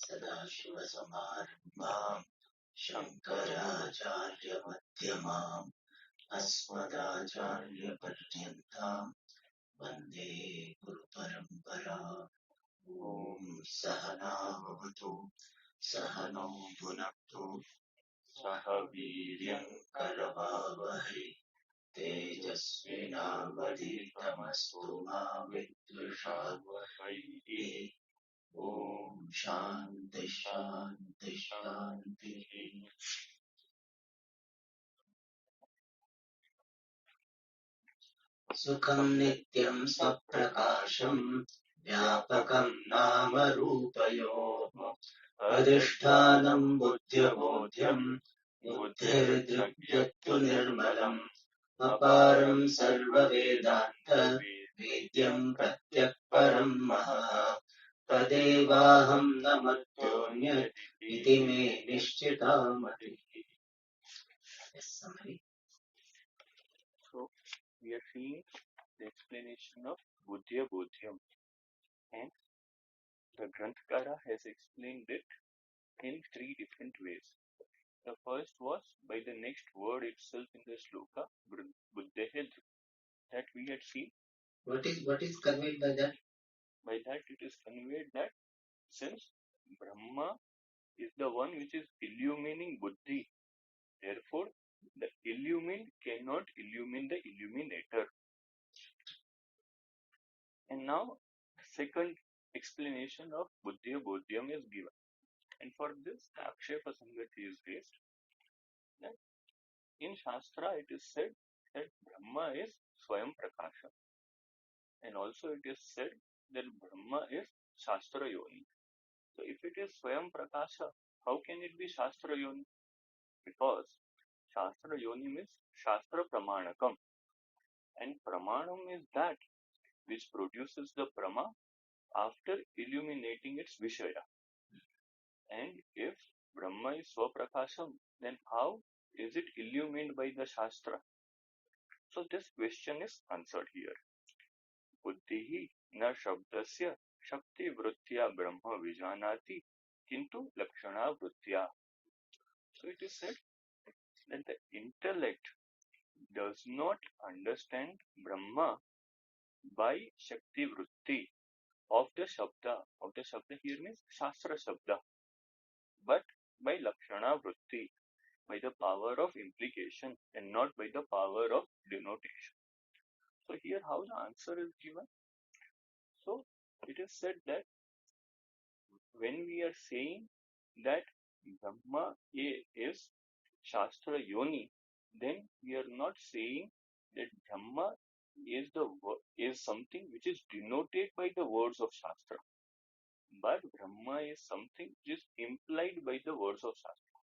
सदाशिवसमारम्भाम् शङ्कराचार्यमध्यमाम् अस्मदाचार्यपर्यन्ताम् वन्दे गुरुपरम्पराम्। ॐ सहना भवतु सहनौ भुनक्तु सह वीर्यं करवावहै तेजस्विनावधीतमस्तु मा विद्विषावहै। ॐ शान्ति शान्ति शान्तिः। सुखं नित्यं स्वप्रकाशं व्यापकं नाम रूपयोः अधिष्ठानं बुद्ध्यबोध्यं बुद्धिर्दृग्यत्तु निर्मलम् अपारं सर्ववेदान्त वेद्यं प्रत्यक्परं महः तदेवाहं न मत्योऽन्यत् इति मे निश्चिता मतिः। So we are seeing the explanation of Buddhya Bodhyam, and the Granthkara has explained it in 3 different ways. The first was by the next word itself in the sloka, Buddhehe, that we had seen. What is conveyed by that? By that it is conveyed that since Brahma is the one which is illumining Buddhi, therefore the illumined cannot illumine the illuminator. And now second explanation of Buddhya Bodhyam is given. And for this, Akshepa Sangati is raised. That in Shastra it is said that Brahma is Swayam Prakasha. And also it is said that Brahma is Shastra Yoni. So if it is Swayam Prakasha, how can it be Shastra Yoni? Because Shastra Yoni means Shastra Pramanakam. And Pramanam is that which produces the Prama after illuminating its Vishaya. And if Brahma is Swaprakasham, then how is it illumined by the Shastra? So this question is answered here. Buddhihi na shabdasya shakti vrittya brahma vijanati kintu lakshana vrittya. So it is said that the intellect does not understand Brahma by shakti vritti of the Shabda. Of the Shabda here means Shastra Shabda. But by lakshana vritti, by the power of implication and not by the power of denotation. So here how the answer is given? So it is said that when we are saying that Brahma is Shastra Yoni, then we are not saying that Brahma is something which is denoted by the words of Shastra. But Brahma is something which is implied by the words of Shastra.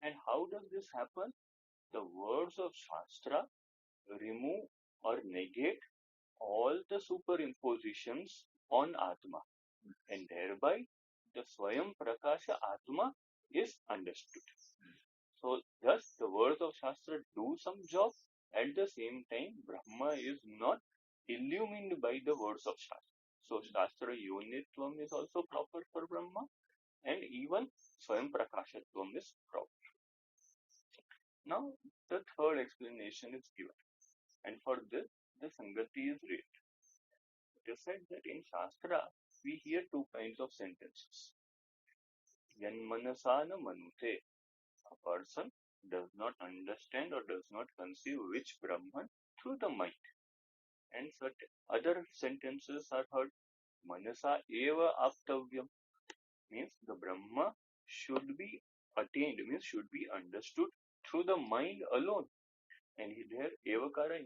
And how does this happen? The words of Shastra remove or negate all the superimpositions on Atma, and thereby the Swayam Prakasha Atma is understood. So thus the words of Shastra do some job, at the same time Brahma is not illumined by the words of Shastra. So Shastra Yonitvam is also proper for Brahma, and even Swayam Prakashatvam is proper. Now the third explanation is given, and for this the Sangati is raised. It is said that in Shastra we hear 2 kinds of sentences. Yan manasana manute, a person does not understand or does not conceive which Brahman through the mind. And certain other sentences are heard. Manasa eva aptavyam, means the Brahma should be attained, means should be understood through the mind alone. And there evakara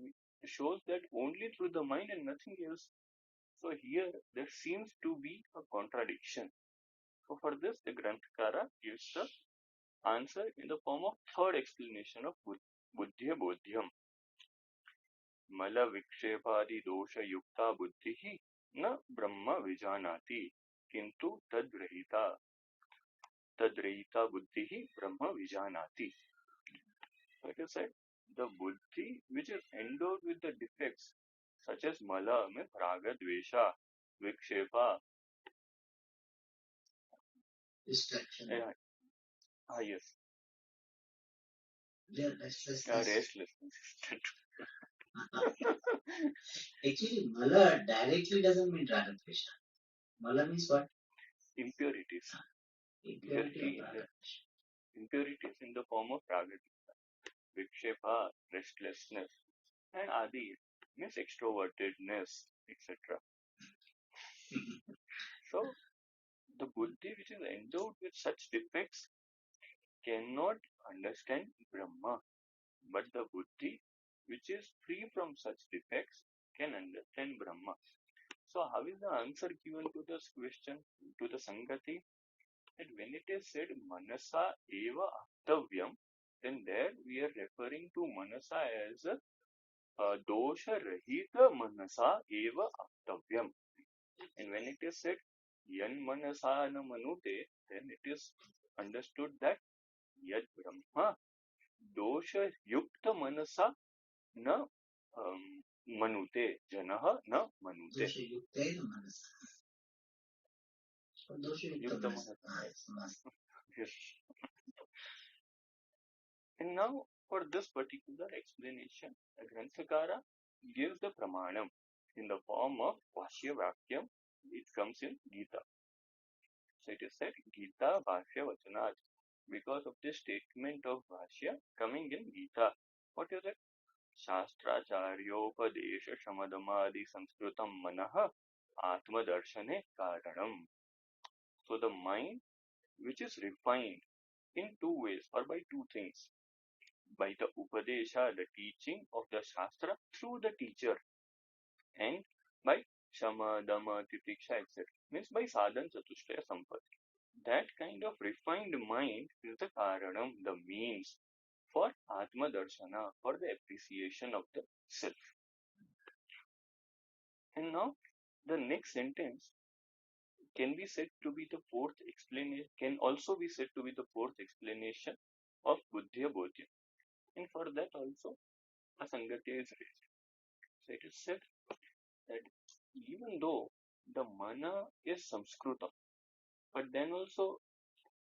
shows that only through the mind and nothing else. So here there seems to be a contradiction. So for this the Granthkara gives the answer in the form of third explanation of Buddhya Bodhyam. Mala vikshepadi dosha yukta buddhihi na brahma vijanati kintu tadrahita buddhihi brahma vijanati. So it is said the buddhi which is endowed with the defects such as mala means raga dvesha, vikshepa, Distraction. Yes. Their restlessness. Restlessness. Actually, Mala directly doesn't mean Radha Krishna. Mala means what? Impurities. Impurity of Radha Krishna. Impurities in the form of raga, vikshepa, restlessness, and adi means extrovertedness, etc. So, the buddhi which is endowed with such defects cannot understand Brahma, but the buddhi which is free from such defects can understand Brahma. So, how is the answer given to this question, to the Sangati? That when it is said Manasa eva aktavyam, then there we are referring to Manasa as dosha rahita Manasa eva aktavyam. And when it is said yan Manasa na manute, then it is understood that yad Brahma dosha yukta Manasa na manute, janaha na manute. Dosha yukta manasa. Dosha yukta manasa. Yes. And now, for this particular explanation, the Granthakara gives the Pramanam in the form of Bhashya Vakyam. It comes in Gita. So it is said Gita Bhashya Vachanat because of the statement of Bhashya coming in Gita. What is it? Shastracharyopadesha Shamadamadi Sanskritam Manaha Atma Darshane Karanam. So the mind which is refined in two ways or by two things, by the Upadesha, the teaching of the Shastra through the teacher, and by Shama, Dhamma, Titiksha, etc. Means by Sadhan Chatushtaya Sampatti. That kind of refined mind is the Karanam, the means for Atma Darshana, for the appreciation of the self. And now, the next sentence can be said to be the fourth explanation, can also be said to be the fourth explanation of Buddhya Bodhya. And for that also, a Sangatya is raised. So it is said that even though the mana is Samskruta, but then also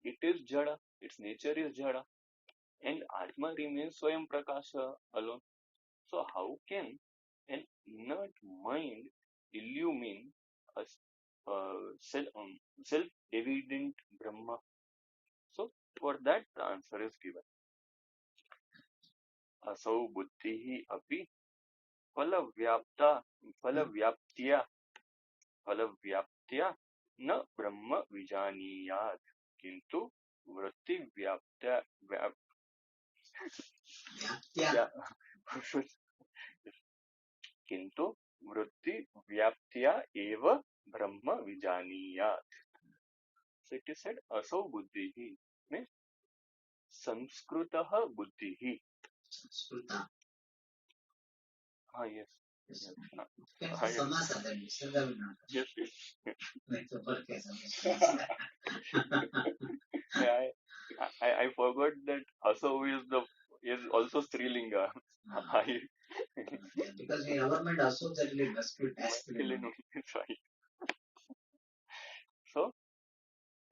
it is Jada, its nature is Jada, and Atma remains Swayam Prakasha alone. So how can an inert mind illumine a self-evident Brahma? So for that the answer is given. Asau buddhihi api फलव्याप्त्या न ब्रह्म विजानीयात् किंतु वृत्ति किंतु वृत्ति व्याप्त्या एव ब्रह्म विजानीयात्. So it is said असौ बुद्धिः means संस्कृतः बुद्धिः. Samskrita. Yes. Yes. Samasa then Visarga will not. Yes, yes. Like the word case. Yeah, I forgot that Asau is also Strilinga. Because in our mind also that is masculine. Masculine, right. So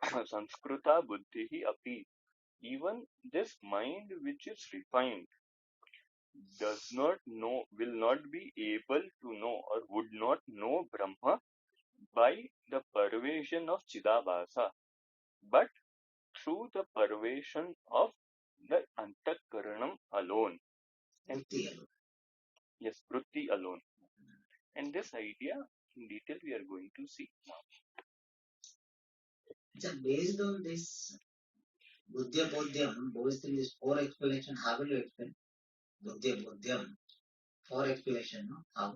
Samskrita buddhihi api, even this mind which is refined does not know, will not be able to know or would not know Brahma by the pervasion of Chidabhasa, but through the pervasion of the Antakaranam alone. And yes, Vritti alone. And this idea in detail we are going to see now. So based on this Buddhya Bodhyam, based on this four explanation, how will you explain Buddhya Bodhyam? Four explanation, no? How?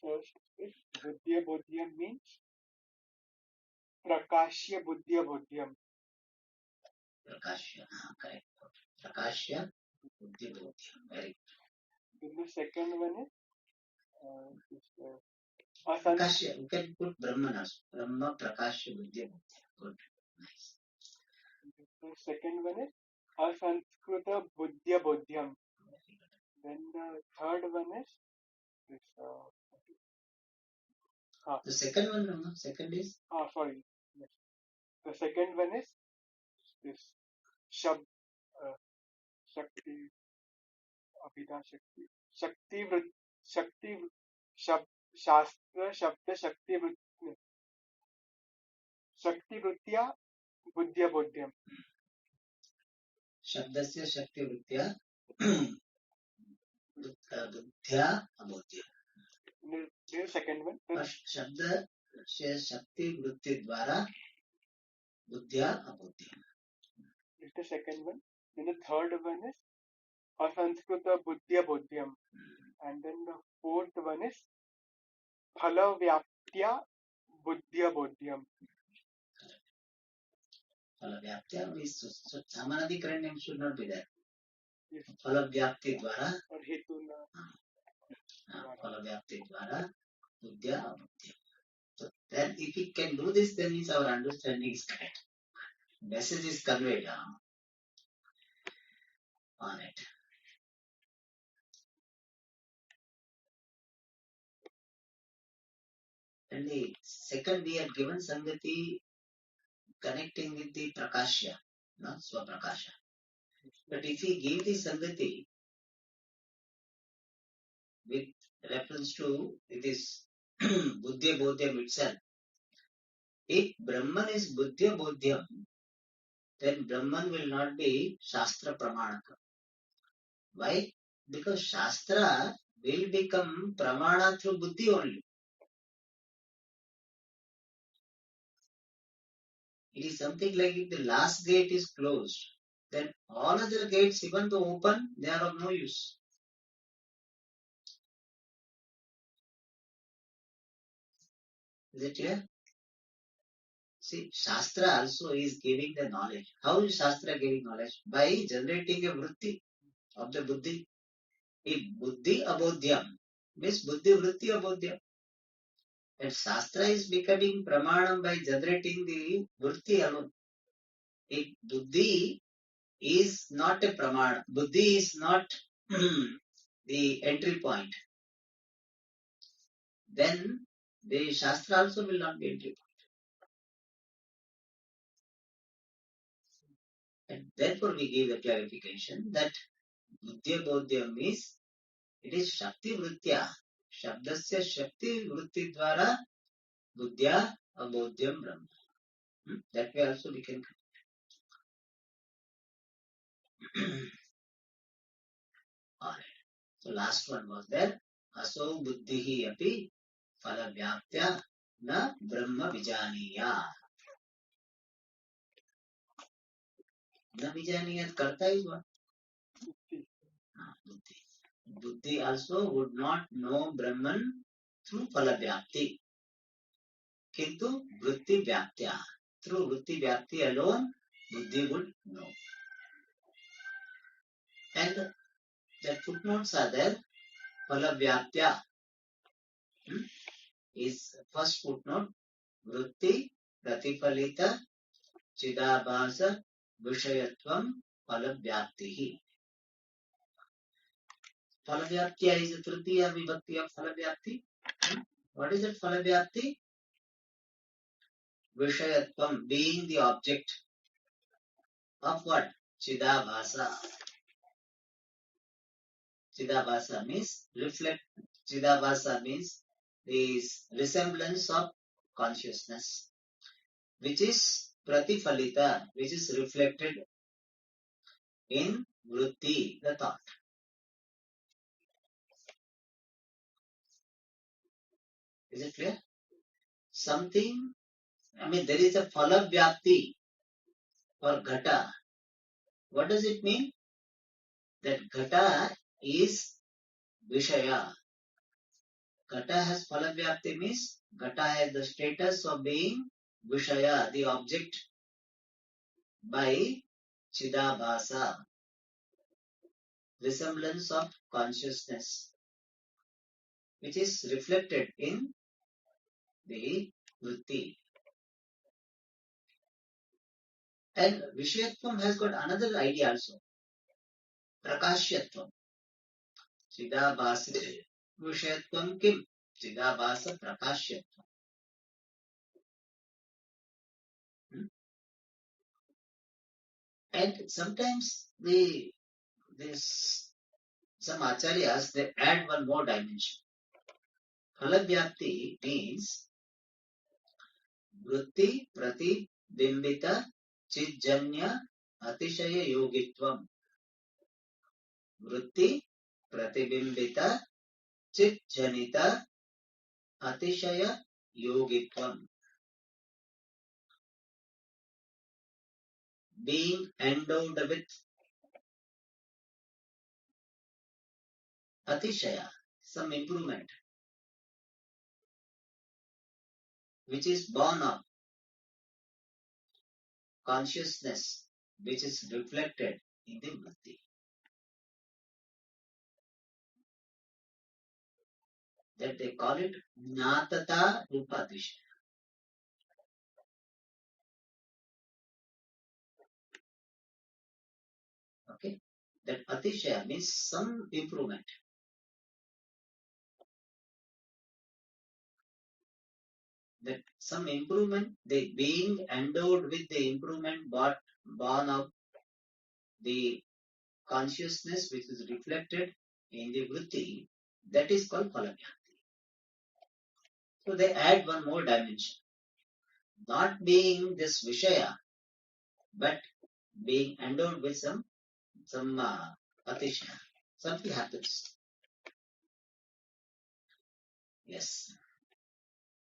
First is Buddhya Bodhyam means Prakashya Buddhya Bodhyam. Prakashya, correct. Prakashya Buddhya Bodhyam, very good. Then the second one is Prakashya, you can put Brahman also. Brahma Prakashya Buddhya Bodhyam. Good, nice. The second one is Asanskrita Buddhya Bodhyam. Then the third one is this The second one, no? Second is? Sorry. Yes. The second one is this Shab, Shakti, Abhida Shakti, Shakti, Shakti, Shab, Shastra, Shabda, Shakti, Shakti, Vritya, Buddhya, Bodhyam. Shabdasya Shakti Vritya Buddhya Abodhya. This is second one. Shabda Shakti Vritti Dwara Buddhya Abodhya. This is the second one. Then the third one is Asanskrita Buddhya Bodhyam. And then the fourth one is Phala Vyaptya Buddhya Bodhyam. Phala Vyaptya means so Samanadhikaran name should not be there. Yes. Phala Vyapti Dwara Or Hetuna. Phala Vyapti Dwara Buddhya Abodhya. So then if we can do this, then means our understanding is correct. Message is conveyed on it. And the second we had given Sangati connecting with the Prakashya, no? Swaprakasha. But if we give the Sangati with reference to this Buddhya Bodhyam itself, if Brahman is Buddhya Bodhyam, then Brahman will not be Shastra Pramanaka. Why? Because Shastra will become Pramana through Buddhi only. It is something like if the last gate is closed, then all other gates, even though open, they are of no use. Is it clear? See, Shastra also is giving the knowledge. How is Shastra giving knowledge? By generating a vritti of the buddhi. If buddhi abodhyam means buddhi vritti abodhyam. And Shastra is becoming pramanam by generating the vritti alone. If buddhi is not a pramana, buddhi is not the entry point, then the Shastra also will not be entry point. And therefore we give the clarification that buddhya bodhyam is it is Shakti Vritya. Shabdasya Shakti Vritti Dwara Buddhya Abodhyam Brahma. That way also we can. Alright. So last one was there. Aso Buddhihi api Phala Vyaptya na Brahma Vijaniya. Na Vijaniya karta is what? Buddhi. Buddhi also would not know Brahman through Phala Vyapti. Kintu Vritti Vyaptya. Through Vritti Vyapti alone, Buddhi would know. And the footnotes are there. Phala Vyaptya is first footnote. Vritti Pratifalita Chidabhasa Vishayatvam Phala Vyaptihi. Phala Vyaptya is the Tritiya Vibhakti of Phala Vyapti. What is it Phala Vyapti? Vishayatvam being the object of what? Chidabhasa. Chidabhasa means reflect. Chidabhasa means is resemblance of consciousness, which is pratifalita, which is reflected in vritti, the thought. Is it clear? Something, there is a phala vyapti for ghata. What does it mean? That ghata is vishaya. Ghata has phala vyapti means ghata has the status of being vishaya, the object by chidabhasa, resemblance of consciousness, which is reflected in the vritti. And Vishayatvam has got another idea also. Prakashyatvam. Chidabhasa Vishayatvam kim? Chidabhasa Prakashyatvam. And sometimes some acharyas, they add one more dimension. Phalabhyapti means vritti pratibimbita chijjanya atishaya yogitvam. Vritti pratibimbita chijjanita atishaya yogitvam. Being endowed with atishaya, some improvement, which is born of consciousness, which is reflected in the vritti. That they call it Jnatata Rupa Atishaya. Okay? That Atishaya means some improvement. That some improvement, they being endowed with the improvement born of the consciousness which is reflected in the vritti, that is called Phalabhyakti. So they add one more dimension. Not being this Vishaya, but being endowed with some Atishaya. Something happens. Yes.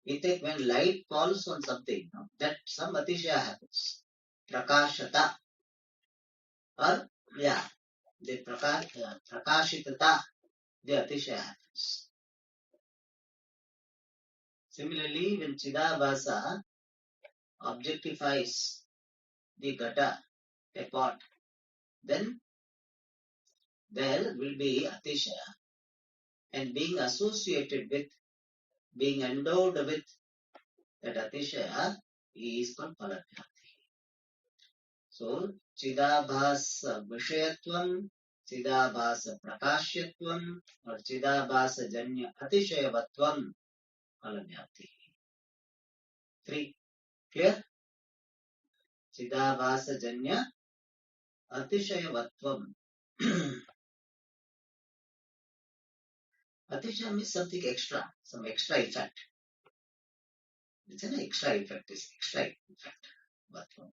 We take when light falls on something, that some Atishaya happens. Prakashata. Or, yeah, the Prakashitata, the Atishaya happens. Similarly, when Chidabhasa objectifies the Gata, a pot, then there will be Atishaya. And being associated with, being endowed with that Atishaya is called Phalabhyakti. So, Chidabhasa Vishayatvam, Chidabhasa Prakashyatvam, or Chidabhasa Janya Atishayavatvam, Phalabhyakti. 3. Clear? Chidabhasa Janya Atishayavatvam. Atishaya means something extra, some extra effect. It's an extra effect, it's extra effect. Vatvam.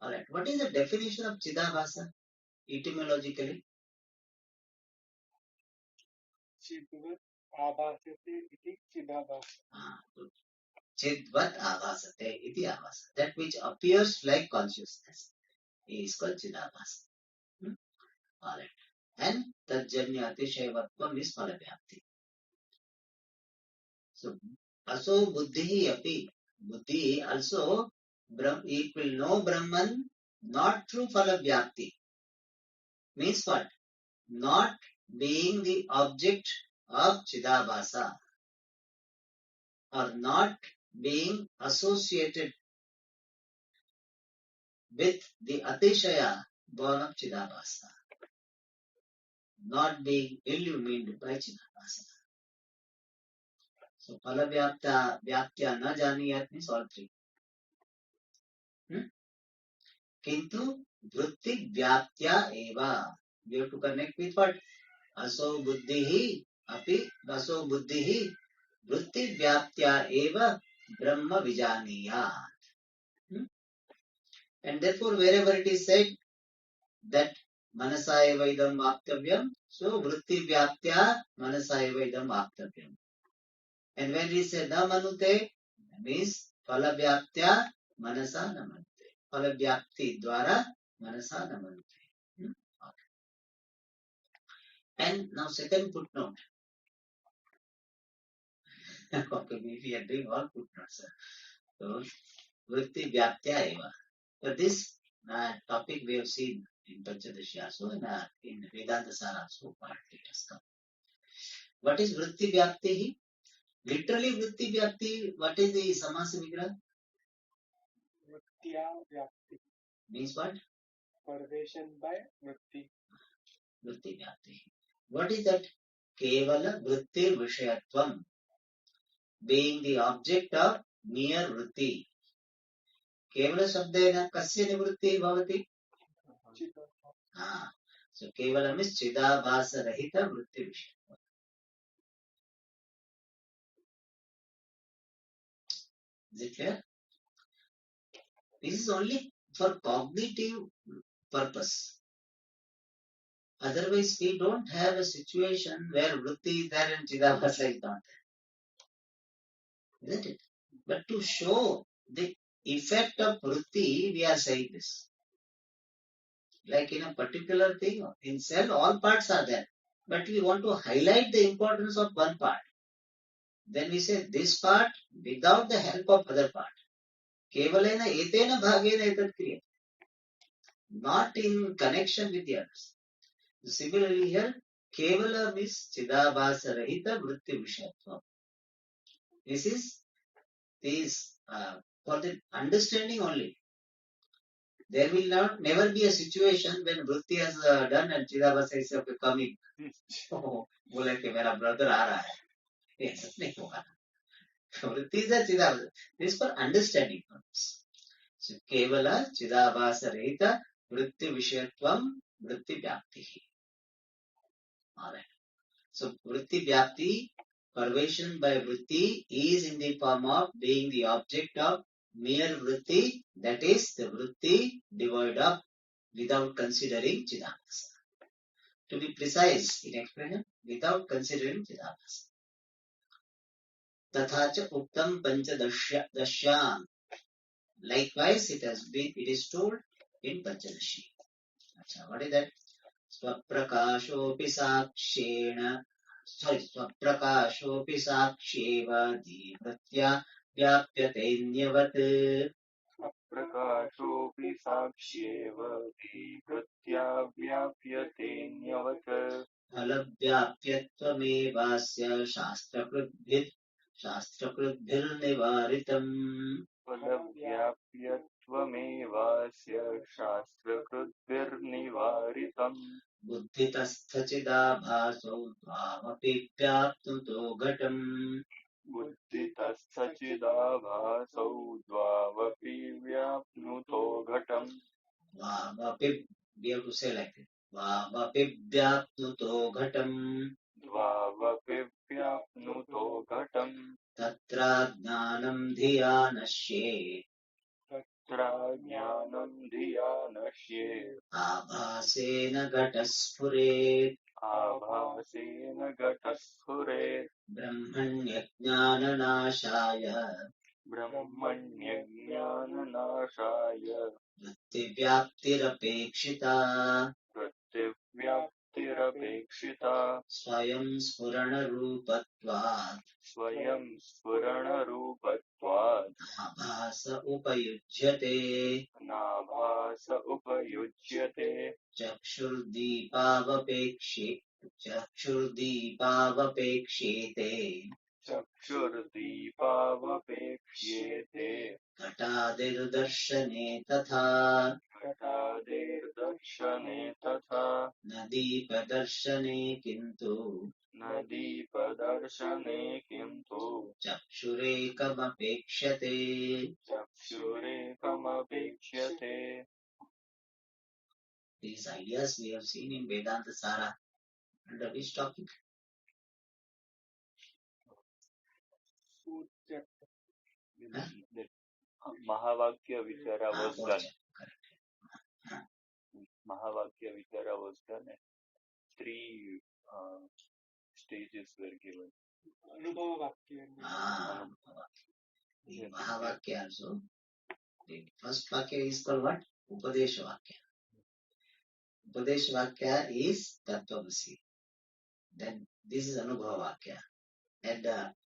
Alright, what is the definition of Chidabhasa etymologically? Chidvat abhasate iti chidabhasa. Good. Chidvat abhasate iti abhasa. That which appears like consciousness is called Chidabhasa. Alright. And Tajjanya Atishayvatvam is Phalabhyakti. So, aso buddhi api. Buddhi also, it will know Brahman not through Phalabhyakti. Means what? Not being the object of Chidabhasa or not being associated with the Atishaya born of Chidabhasa, not being illumined by Chidabhasa. So, Phala-vyaptya na janiyat means all three. Kintu vritti vyaptya eva. We have to connect with what? Aso buddhihi api aso buddhihi vritti vyaptya eva brahma vijaniya. And therefore, wherever it is said that manasa eva idam vaptavyam, so vritti vyaptya manasa eva idam vaptavyam. And when we say na manute, means phala vyaptya manasa na manute. Phala vyapti dwara manasa na manute. Okay. And now second footnote. Okay, we are doing all footnotes. So, vritti vyaptya eva. But this topic we have seen in Panchadashi also, in Vedanta Sara also, part it has come. What is vritti vyapti? Literally vritti vyapti, what is the samasa vigraha? Vrittya vyapti. Means what? Pervation by vritti. Vritti vyapti. What is that? Kevala vritti vishayatvam. Being the object of mere vritti. Kevala shabdena kasya nivritti bhavati? So kevala means chidabhasa rahita vritti vishya. Is it clear? This is only for cognitive purpose. Otherwise, we don't have a situation where vritti is there and chidabhasa is not there. Isn't it? But to show the effect of vritti, we are saying this. Like in a particular thing, in cell, all parts are there. But we want to highlight the importance of one part. Then we say this part without the help of other part. Kevalena etena bhagena etat kriya. Not in connection with the others. Similarly here, kevala means chidabhasa rahita vritti vishatva. This for the understanding only. There will never be a situation when vritti has done and chidabhasa is coming. Oh, बोले कि मेरा brother आ रहा है. ऐसा नहीं होगा. Vritti is a chidabhasa. This is for understanding purpose. So kevala chidabhasa rahita vritti vishayatvam vritti vyaptihi. Alright. So vritti vyapti, pervasion by vritti is in the form of being the object of mere vritti, that is the vritti devoid of without considering chidabhasa. To be precise in explaining, without considering chidabhasa. Tatha cha uktam panchadashyam. Likewise, it is told in Panchadashi. What is that? Swaprakashopi sakshena. Swaprakashopi saksheva divratya vyapyatenyavad. प्रकाशोऽपि साक्ष्येव धीवृत्या व्याप्यतेऽन्यवत् फलव्याप्यत्वमेवास्य शास्त्रकृद्भिर्निवारितम्. फलव्याप्यत्वमेवास्य शास्त्रकृद्भिर्निवारितम् बुद्धितस्थचिदाभासो त्वामपि व्याप्नुतो घटम्. बुद्धितस्थचिदाभासौ द्वावपि व्याप्नुतो घटम्. Dvamapi, we have to say like this. Dvamapi vyapnuto ghatam. द्वावपि व्याप्नुतो घटम्. Tatra jnanam dhiya nashye. तत्र ज्ञानं धिया नश्ये. Abhasena ghatasphuret. आभासेन घटस्फुरेत्. Brahmanyajnananashaya. ब्रह्मण्यज्ञाननाशाय Vrittivyaptirapekshita. वृत्तिव्याप्तिरपेक्षिता. Swayam स्फुरणरूपत्वात्. स्वयं स्फुरणरूपत्वात्. Abhasa upayujyate. नाभास उपयुज्यते. चक्षुर्दीपावपेक्षेते. चक्षुर्दीपावपेक्ष्येते. घटादिर्दर्शने तथा. घटादेर्दर्शने तथा. न दीपदर्शने किन्तु. न दीपदर्शने किन्तु. चक्षुरेकमपेक्ष्यते. चक्षुरेकमपेक्ष्यते. These ideas we have seen in Vedanta Sara. Under which topic? Mahavakya Vichara was done. Correct. Mahavakya Vichara was done and 3 stages were given. Anubhava Vakya. The Mahavakya also. The first Vakya is called what? Upadesha Vakya. Upadesha Vakya is Tattvamasi. Then this is Anubhava Vakya. And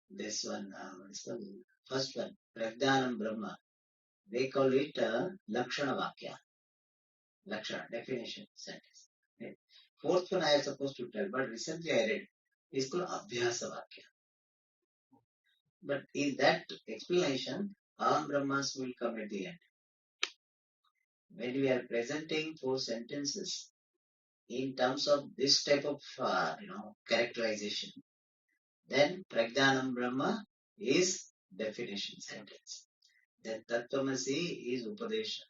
this one, first one, Prajnanam Brahma. They call it Lakshana Vakya. Lakshana, definition, sentence. Okay. Fourth one I am supposed to tell, but recently I read. It's called Abhyasa Vakya. But in that explanation, Aham Brahmas will come at the end. When we are presenting 4 sentences in terms of this type of characterization, then Prajnanam Brahma is definition sentence. Then Tattvamasi is Upadesha.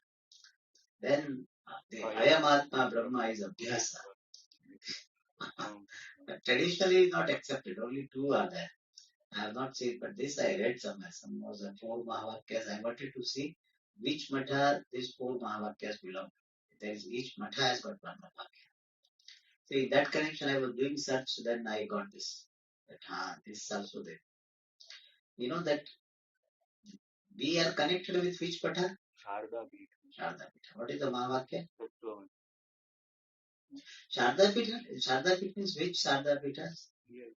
Then the Ayamatma Brahma is Abhyasa. Traditionally not accepted, only two are there. I have not seen, but this I read somewhere. Some was the four Mahavakyas. I wanted to see which matha these four Mahavakyas belong. There is each matha has got one Mahavakya. So in that connection, I was doing search, then I got this. That this is also there. You know that we are connected with which matha? Sharda Beat. Sharda Pitha. What is the Mahavakya? Tattva. Sharda Pitha? Sharda Pitha means which Sharda Pitha? Yes.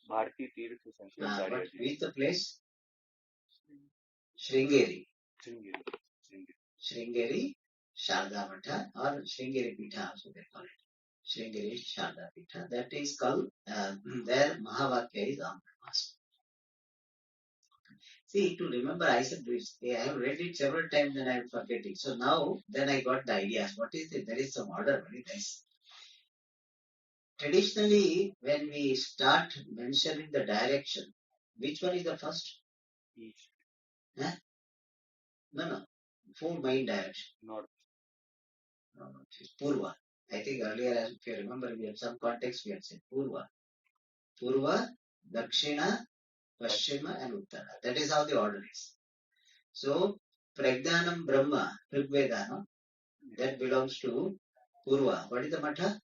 Bharati Tirtha Sankaracharya. What is the place? Sringeri. Sringeri Sharda Matha or Sringeri Pitha also they call it. Sringeri Sharda Pitha. That is called, their Mahavakya is Ambrahmasmi. See, to remember, I said this, I have read it several times and I am forgetting. So now, then I got the idea. What is it? There is some order, very nice. Traditionally, when we start mentioning the direction, which one is the first? East. Huh? No. Four main direction. North. No, it is Purva. I think earlier, if you remember, we had some context, we had said Purva. Purva, Dakshina, Paschima and Uttara. That is how the order is. So, Pragnanam Brahma, Rigvedana, that belongs to Purva. What is the Matha?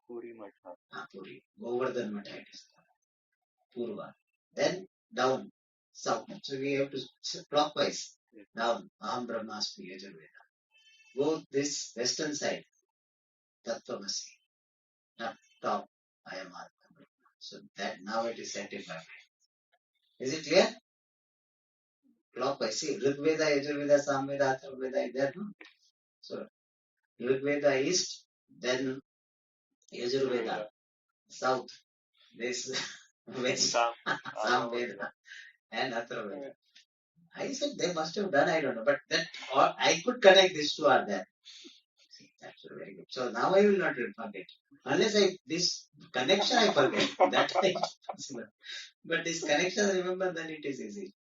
Puri Matha. Puri. Govardhan Matha it is. Purva. Then down, south. So we have to clockwise. Down. Aham Brahmasmi Yajurveda. Go this western side. Tattvamasi. Up top. I am Atma Brahma. So that now it is set in my mind. Is it clear? Clockwise. See, Rigveda, Yajurveda, Samveda, Atharvaveda is there. No? So Rigveda east, then Yajurveda south, this west, Samveda and Atharvaveda. I said they must have done, I don't know, but that or I could connect these two are there. That's very good. So now I will not forget. Unless this connection I forget. That is possible. But this connection I remember, then it is easy.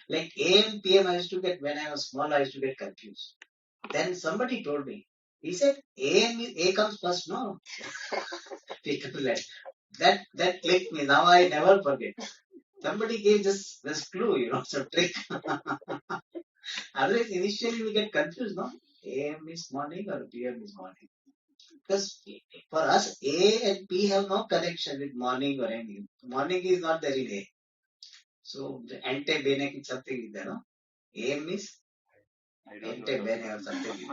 Like AM, PM I used to get, when I was small, I used to get confused. Then somebody told me, he said A comes first, no? That clicked me. Now I never forget. Somebody gave this clue, some trick. Otherwise, initially we get confused, no? AM is morning or PM is morning. Because for us, A and P have no connection with morning or anything. Morning is not there in A. So, the ante-bene something is there, no? AM is ante-bene or something is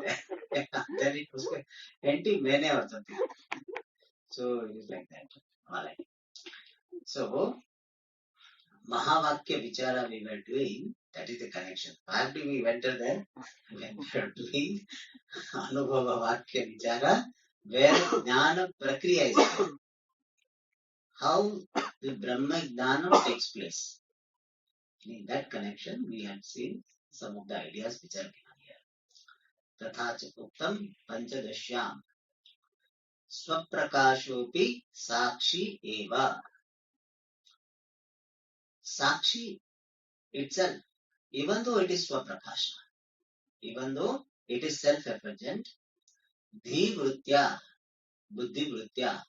there. Then it was ante-bene or something. So, it is like that. Alright. So, Mahavakya Vichara we were doing, that is the connection. After we went there, when we are doing Anubhava Vakya Vichara, where Jnana Prakriya is there. How the Brahma Jnana takes place. In that connection, we had seen some of the ideas which are given here. Tatha cha uktam panchadashyam swaprakashopi sakshi eva. Sakshi itself, even though it is swaprakasha, even though it is self-effulgent, dhi vrutya, buddhi vrutya,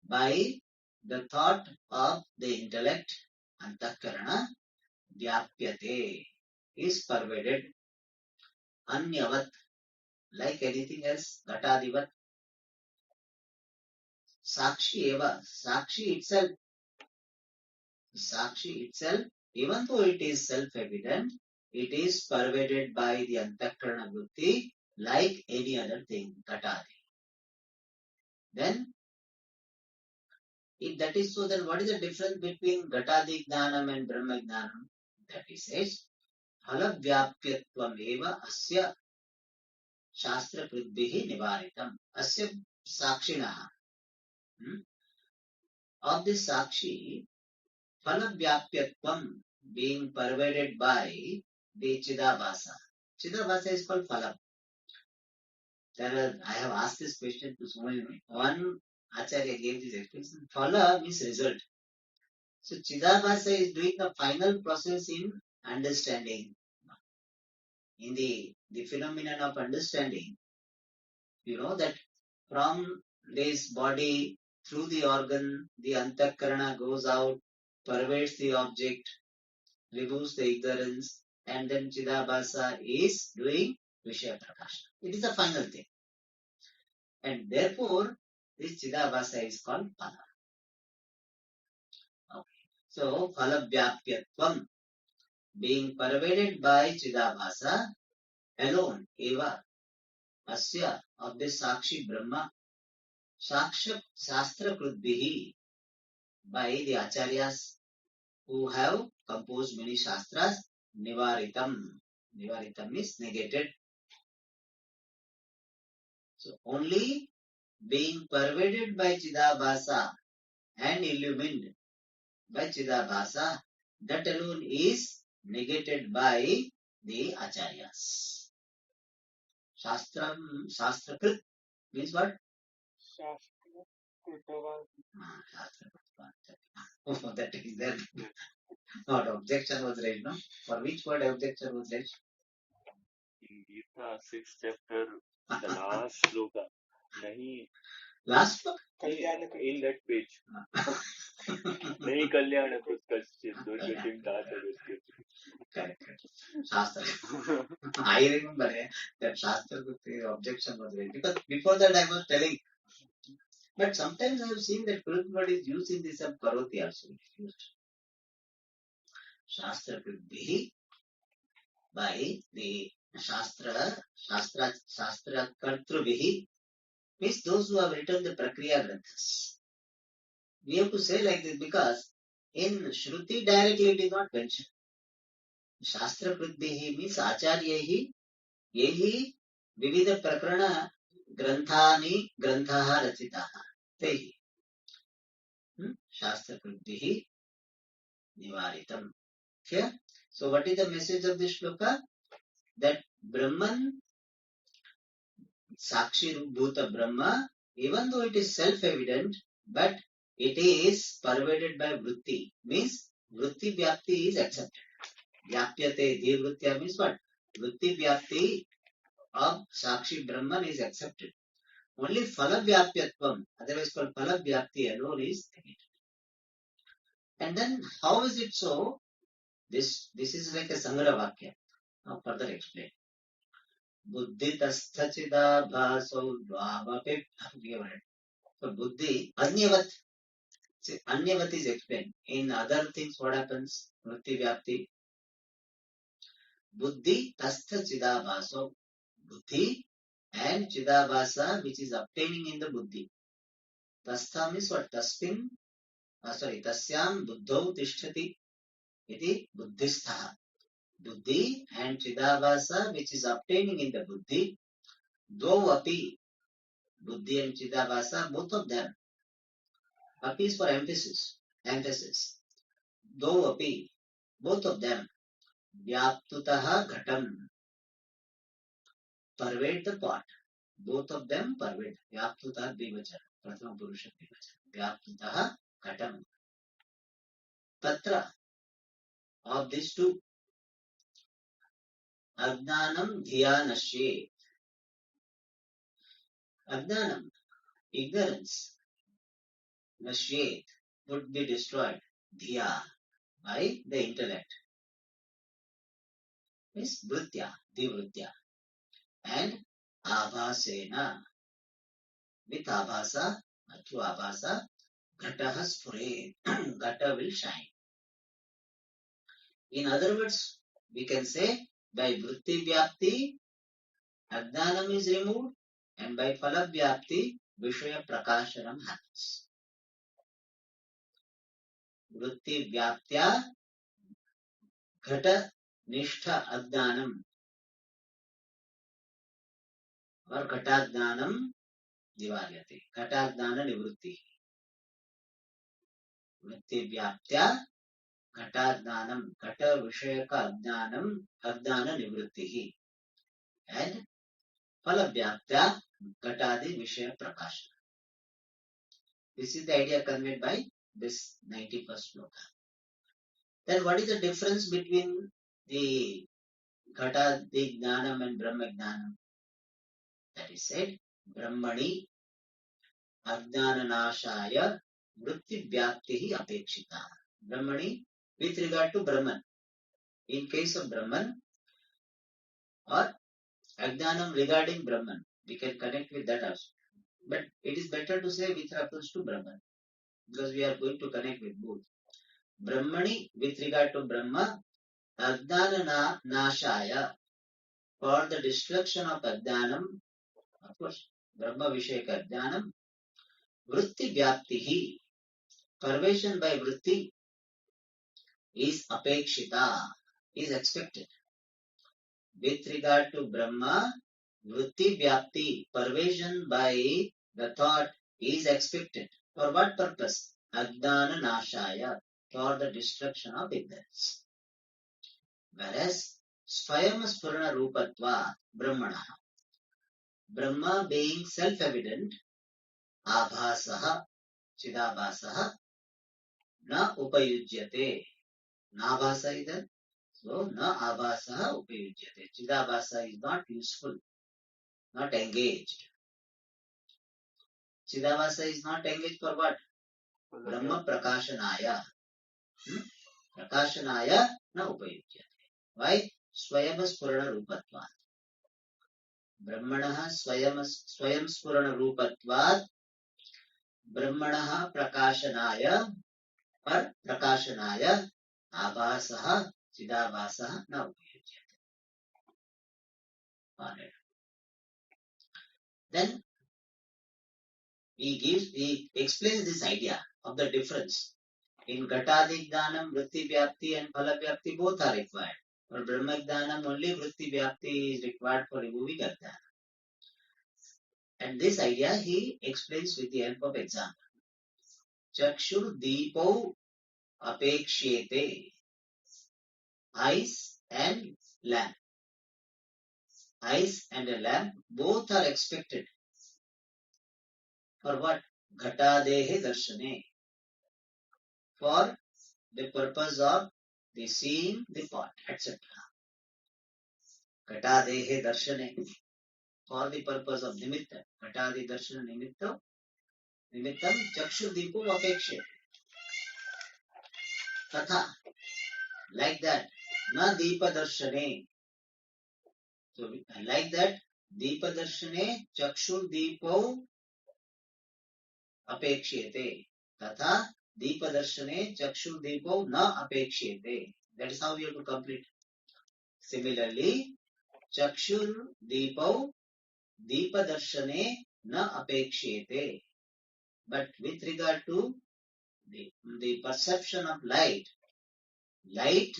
by the thought of the intellect, antakarana, vyapyate, is pervaded, anyavat, like anything else, ghatadivat, sakshi eva, sakshi itself, even though it is self-evident, it is pervaded by the antakarana buddhi like any other thing, ghatadi. Then, if that is so, then what is the difference between ghatadi jnanam and brahma jnanam? That he says, phala-vyapyatvam eva asya shastra prudbhihi nivaritam. Asya sakshinaha. Of this sakshi, phala-vyapyatvam, being pervaded by the chidabhasa. Chidabhasa is called phala. I have asked this question to so many. One Acharya gave this explanation. Phala means result. So Chidabhasa is doing the final process in understanding. In the phenomenon of understanding, you know that from this body through the organ, the antakarana goes out, pervades the object, removes the ignorance, and then Chidabhasa is doing Vishaya Prakasha. It is the final thing. And therefore, this Chidabhasa is called Phala. Okay. So, Phala Vyapyatvam, being pervaded by Chidabhasa alone, Eva, Asya, of this Sakshi Brahma, Saksha Shastra Krudbihi, by the Acharyas who have composed many Shastras, Nivaritam. Nivaritam is negated. So, only being pervaded by Chidabhasa and illumined by Chidabhasa, that alone is negated by the Acharyas. Shastra Krit means what? Shastra Krutava. Oh, that is there. Not objection was raised, no? For which word objection was raised? In Gita 6th chapter, the last sloka. Nahi, Last book? in that page. Nahi kalyana krut kaschit durgatim tata duskit. Correct. Shastra. I remember that Shastra objection was raised. Because before that I was telling. But sometimes I have seen that Krut word is used in this of Karoti also. Used. Shastra could be by the Shastra Kartrubihi means those who have written the Prakriya Granthas. We have to say like this because in Shruti directly it is not mentioned. Shastra Krudbihi means Acharyahi Yehi Vividha Prakrana Granthani Granthaha Rachitaha. Tehi. Shastra Krudbihi Nivaritam. Clear? So what is the message of this shloka? That Brahman, Sakshi Bhuta Brahma, even though it is self-evident, but it is pervaded by Vritti. Means Vritti Vyapti is accepted. Vyapyate Dhivritya means what? Vritti Vyapti of Sakshi Brahman is accepted. Only Phala Vyapyatvam, otherwise called Phala Vyapti alone is negated. And then how is it so? This is like a Sangra Vakya. Now further explain. Buddhitasthachidaabhasau dvavape. We have read. So Buddhi, Anyavat. See, Anyavat is explained. In other things, what happens? Vritti Vyapti. Buddhi tastha chidabhaso. Buddhi and chidabhasa, which is obtaining in the Buddhi. Tastha means what? Tasyam buddhau tishtati. Iti buddhistha. Buddhi and chidabhasa, which is obtaining in the Buddhi. Dvau api. Buddhi and chidabhasa, both of them. Api is for emphasis. Emphasis. Dvau api. Both of them. Vyaptutaha ghatam. Pervade the pot. Both of them pervade. Vyaptutaha dvivachana. Prathama purusha dvivachana. Vyaptutaha ghatam. Tatra. Of these two. Ajnanam dhyanasye. Ajnanam. Ignorance. Nashyet. Would be destroyed. Dhya. By the intellect. Means vritya. Divritya. And abhasena. With abhasa. Through abhasa. Ghataha spure. Ghata will shine. In other words, we can say by vritti vyapti, ajnanam is removed, and by phala vyapti, vishaya prakashanam happens. Vritti vyaptya, ghata nishtha ajnanam, or ghatajnanam divaryate. Ghatajnana nivritti. Vritti vyaptya, ghatajnanam, ghata vishayaka ajnanam, ajnana nivrittihi. And phala vyaptya, ghatadi vishaya prakashanam. This is the idea conveyed by this 91st sloka. Then what is the difference between the Ghatadi Gnanam and Brahma Gnanam? That is said, Brahmani Ajnana Nashaya Vritti Vyaptihi Apekshita. Brahmani with regard to Brahman. In case of Brahman or Ajnanam regarding Brahman, we can connect with that also. But it is better to say with reference to Brahman because we are going to connect with both. Brahmani with regard to Brahma, Ajnana Nashaya for the destruction of Ajnanam, of course, Brahma Visheka Ajnanam, Vritti Vyaptihi, pervasion by Vritti is apekshita, is expected. With regard to Brahma, Vritti Vyapti, pervasion by the thought is expected. For what purpose? Ajnana Nashaya, for the destruction of ignorance. Whereas, Swayam Spurana Rupatva, Brahmana, Brahma being self-evident, Abhasaha, Chidabasaha, na upayujyate. Nabhasa is there. So, na abhasaha upayujyate. Chidabhasa is not useful, not engaged. Chidabhasa is not engaged for what? Brahma prakashanaya. Prakashanaya na upayujyate. Why? Swayam spurana rupatvat. Brahmanaha swayam spurana rupatvat. Brahmanaha prakashanaya or prakashanaya abhasaha chidabhasaha na upayujyate. Then he explains this idea of the difference. In Ghatadi Jnanam, Vritti Vyapti and Phala Vyapti both are required. For Brahma Jnanam, only Vritti Vyapti is required for removing Ajnana. And this idea he explains with the help of example. Chakshur Deepo Apekshyete. Eyes and lamp. Eyes and a lamp both are expected. For what? Ghatadehe Darshane. For the purpose of the seeing the pot, etc. Ghatadehe Darshane. For the purpose of nimitta. Ghatadi Darshana nimittam Chakshur-deepo apekshyate. Tatha. Like that. Na Deepa Darshane. So, like that, Deepa Darshane Chakshur-deepo apekshyate. Tatha Deepa Darshane Chakshur-deepo na apekshyate. That is how we have to complete. Similarly, Chakshur-deepo Deepa Darshane na apekshyate. But with regard to the perception of light, lamp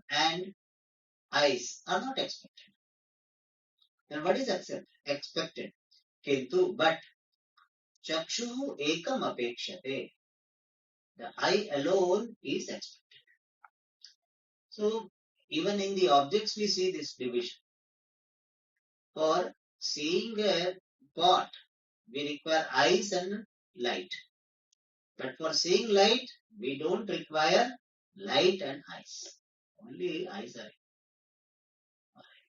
and eyes are not expected. Then what is expected? Kintu, but chakshu ekam apekshate. The eye alone is expected. So even in the objects we see this division. For seeing a pot, we require eyes and light. But for seeing light, we don't require light and eyes. Only eyes are required.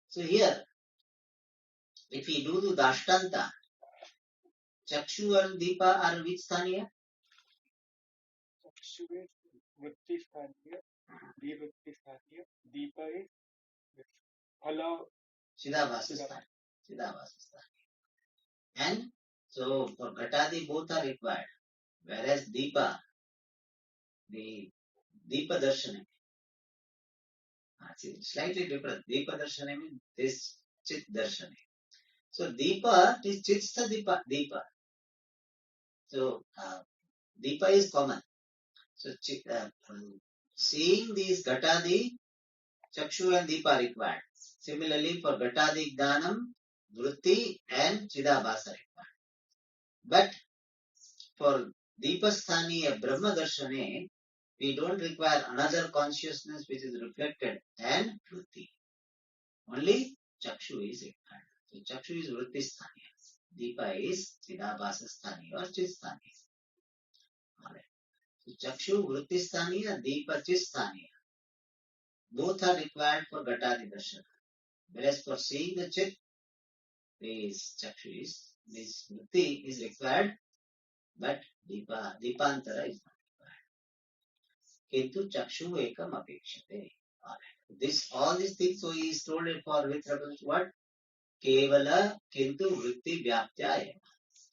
So here, if we do the Dashtanta, Chakshu and Deepa are which sthaniya? Chakshu is Vritti Sthaniya, Devritti Sthaniya, Deepa is Phala Chidabhasa sthaniya. And so for Ghatadi both are required. Whereas Deepa, the Deepa Darshana, slightly different. Deepa Darshana means this Chit Darshana. So Deepa is Chitstha Deepa. So Deepa is common. So seeing these Ghatadi, Chakshu and Deepa are required. Similarly, for Ghatadi Jnanam, Vritti and Chidabhasa required. But for Deepasthaniya Brahma Darshane, we don't require another consciousness which is reflected and Vritti. Only Chakshu is required. So Chakshu is Vritti Sthaniya. Deepa is Chidabhasa Sthaniya or Chit Sthaniya. Alright. So Chakshu Vrittisthaniya, Deepachistaniya. Both are required for Ghatadi Darshan. Whereas for seeing the Chit, this Chakshu is, this Vritti is required, but Deepantara is not required. Kintu Chakshu Ekam Apekshate. Alright. This, all these things, so he is told for with reference to what? Kevala Kintu Vritti Vyaptyaya.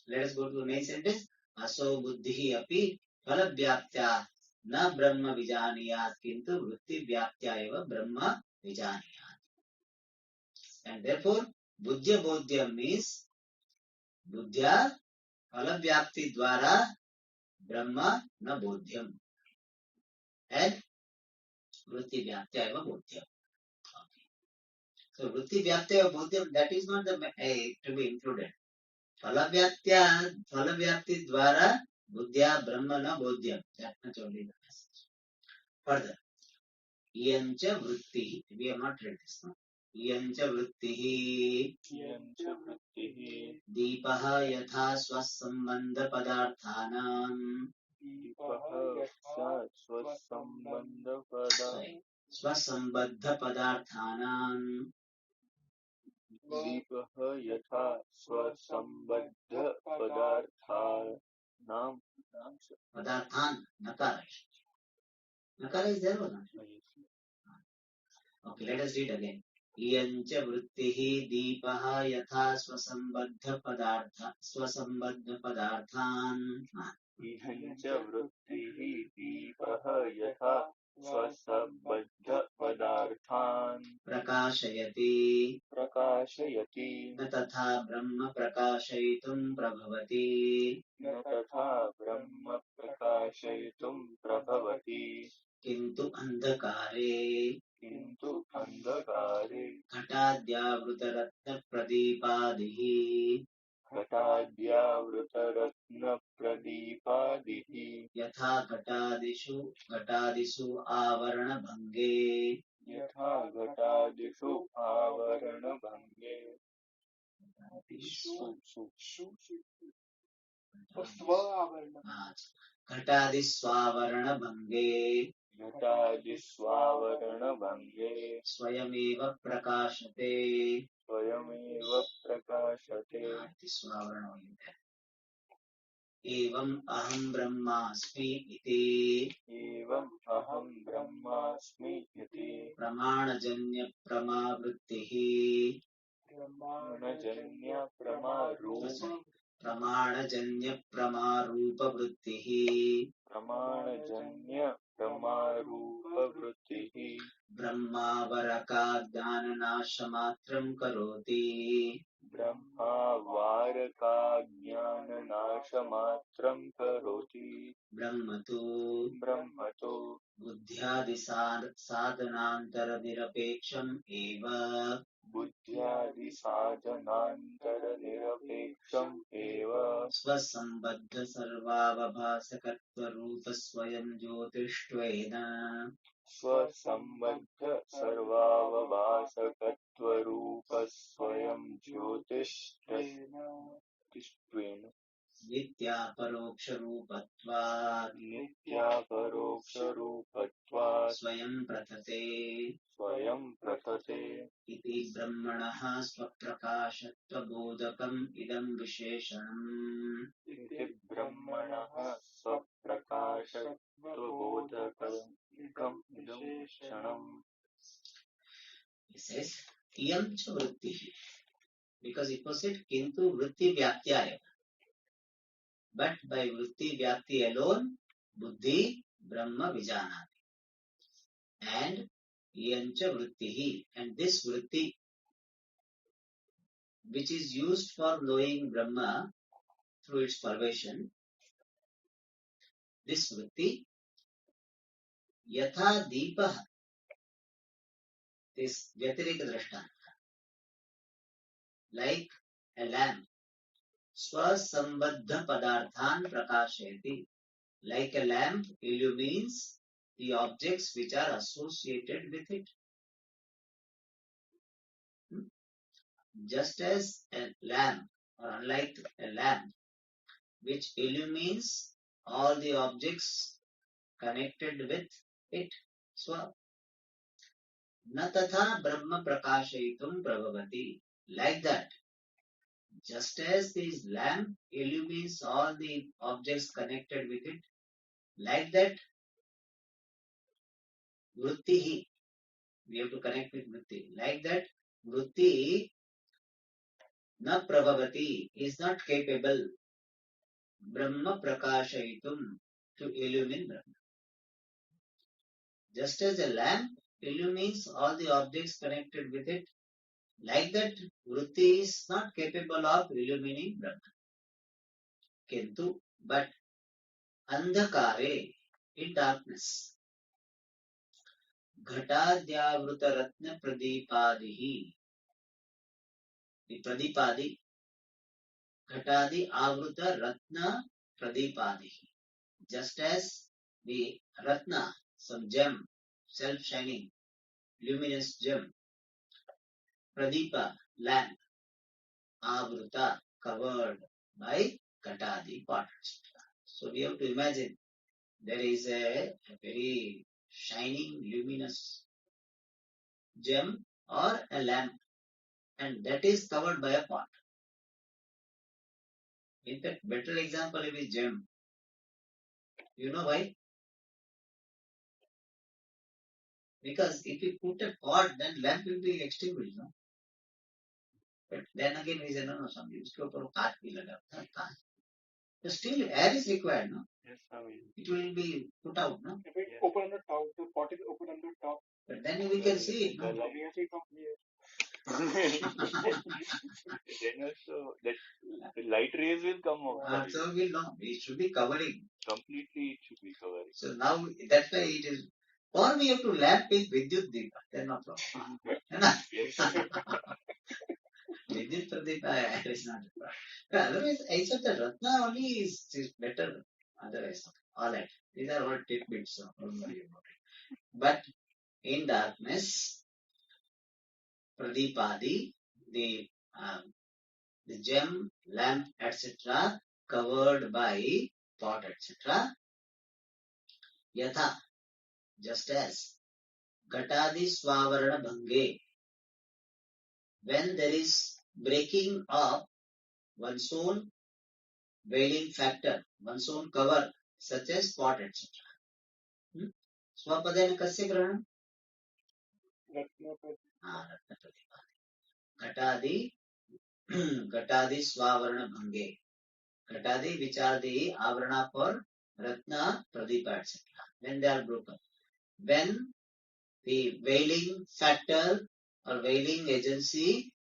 Let us go to the main sentence. Aso buddhi api phala vyaptya na brahma vijaniyat kintu vritti vyaptya eva brahma vijaniyat. And therefore, buddhya bodhyam means buddhya phala vyapti dwara brahma na bodhyam. And vritti vyaptya eva bodhyam. Okay. So vritti vyaptya eva bodhyam, that is not the to be included. फलव्याप्ति द्वारा बुद्धिया ब्रह्म न बोध्यम. That much only the message. Further, इयञ्च वृत्तिः. We have not read this. No? इयञ्च वृत्तिः. दीपः यथा स्वसम्बन्ध पदार्थानां. स्वसम्बद्ध पदार्थानां. दीपः यथा स्वसम्बद्ध पदार्थानां. पदार्थान नकार. Nakara is there or not? Okay, let us read again. इयञ्च वृत्तिः दीपः यथा स्वसम्बद्ध पदार्थान्. इयञ्च वृत्तिः दीपः यथा स्वसम्बद्ध पदार्थान् प्रकाशयति. प्रकाशयति. न तथा ब्रह्म प्रकाशयितुं प्रभवति. न तथा ब्रह्म प्रकाशयितुं प्रभवति. किन्तु अन्धकारे. घटाद्यावृतरत्नप्रदीपादिः. यथा घटादिषु आवरणभङ्गे. घटादिस्वावरणभङ्गे. स्वयमेव प्रकाशते. एवम् अहं ब्रह्मास्मि इति. प्रमाणजन्य प्रमावृत्तिः. प्रमाणजन्य प्रमारूपवृत्तिः. ब्रह्मावरका ज्ञाननाशमात्रं करोति. ब्रह्म तु बुद्ध्यादिसाधनान्तरनिरपेक्षम् एव. स्वसम्बद्ध सर्वावभासकत्वरूप स्वयं ज्योतिष्त्वेन. नित्यापरोक्षरूपत्वात्. स्वयं प्रथते. इति ब्रह्मणः स्वप्रकाशत्वबोधकम् इदं विशेषणम्. He says, iyam cha vritti. Because it was said, kintu vritti vyaptyaya. But by vritti vyapti alone, buddhi brahma vijanati. And iyam cha vrittihi. And this vritti, which is used for knowing Brahma through its pervasion, this vritti, yatha deepah, this vyatirika drashtanta, like a lamp, swasambadha padarthan prakashayati, like a lamp illumines the objects which are associated with it. Just as a lamp, or unlike a lamp, which illumines all the objects connected with it. Swa. Na tatha Brahma prakashayitum prabhavati. Like that, just as this lamp illumines all the objects connected with it, like that, Vrittihi, we have to connect with Vritti. Like that, Vritti na prabhavati is not capable Brahma prakashayitum to illumine Brahma. Just as a lamp illumines all the objects connected with it, like that, Vritti is not capable of illumining Brahma. Kintu, but andhakare, in darkness, घटाद्यावृत Ratna प्रदीपादि the pradipadi घटादि आवृत रत्न pradipadi just as the ratna, some gem, self shining luminous gem, pradipa, lamp, avruta, covered by घटादि potters. So we have to imagine there is a very shining luminous gem or a lamp, and that is covered by a pot. In fact, better example is gem. You know why? Because if you put a pot, then lamp will be extinguished, no? But then again we say, no, some उसके ऊपर कांच भी लगा होता है, कांच. So still air is required, no? Yes, Swami. It will be put out, no? If it's open on the top, the pot is open on the top. But then we can see it, no? The light- We can see from here. then also that the light rays will come out. Sorry. So we know it should be covering. Completely it should be covering. So now that's why it is. Or we have to lamp with Vidyut Deepa, then no problem. है ना? Yes. Vidyut Pradeepa is not a problem. Otherwise, I said the Ratna only is better. Otherwise, all right. These are all tidbits, so don't worry about it. But in darkness, Pradipadi, the gem, lamp, etc., covered by pot, etc., yatha, just as Ghatadi Swavarana Bhange, when there is breaking of one's own veiling factor, one's own cover, such as pot, etc. Swapadena kasya graham? Ratna Pad. Ratna Pradipadi. Ghatadi Swavarana Bhange. Ghatadi, which are the avarana for Ratna, Pradipa, etc. When they are broken. When the veiling factor or veiling agency,